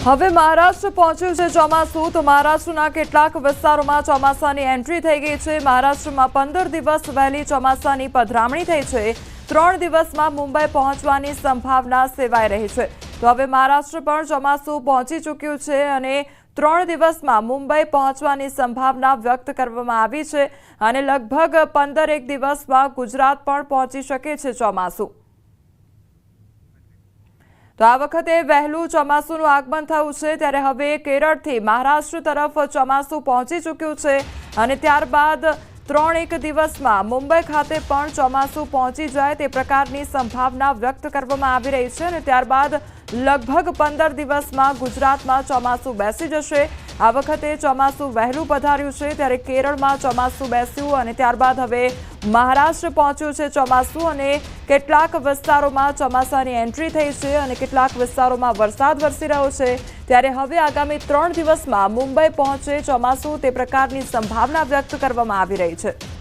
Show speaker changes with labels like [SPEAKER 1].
[SPEAKER 1] હવે મહારાષ્ટ્ર પહોંચ્યું છે ચોમાસું તો મહારાષ્ટ્રના કેટલાક વિસ્તારોમાં ચોમાસાની એન્ટ્રી થઈ ગઈ છે। મહારાષ્ટ્રમાં 15 દિવસ વહેલી ચોમાસાની પધરામણી થઈ છે। 3 દિવસમાં મુંબઈ પહોંચવાની સંભાવના સેવાઈ રહી છે। તો હવે મહારાષ્ટ્ર પણ ચોમાસું પહોંચી ચૂક્યું છે અને 3 દિવસમાં મુંબઈ પહોંચવાની સંભાવના વ્યક્ત કરવામાં આવી છે અને લગભગ 15 દિવસમાં ગુજરાત પણ પહોંચી શકે છે ચોમાસું। તો આ વખતે વહેલું ચોમાસુનું આગમન થયું છે ત્યારે હવે કેરળથી મહારાષ્ટ્ર તરફ ચોમાસું પહોંચી ચૂક્યું છે અને ત્યારબાદ 3 દિવસમાં મુંબઈ ખાતે પણ ચોમાસું પહોંચી જાય તે પ્રકારની સંભાવના વ્યક્ત કરવામાં આવી રહી છે અને ત્યારબાદ લગભગ 15 દિવસમાં ગુજરાતમાં ચોમાસું બેસી જશે। આ વખતે ચોમાસું વહેલું પધાર્યું છે ત્યારે કેરળમાં ચોમાસું બેસ્યું અને ત્યારબાદ હવે મહારાષ્ટ્ર પહોંચ્યું છે ચોમાસું અને કેટલાક વિસ્તારોમાં ચોમાસાની એન્ટ્રી થઈ છે અને કેટલાક વિસ્તારોમાં વરસાદ વરસી રહ્યો છે ત્યારે હવે આગામી 3 દિવસમાં મુંબઈ પહોંચે ચોમાસું તે પ્રકારની સંભાવના વ્યક્ત કરવામાં આવી રહી છે।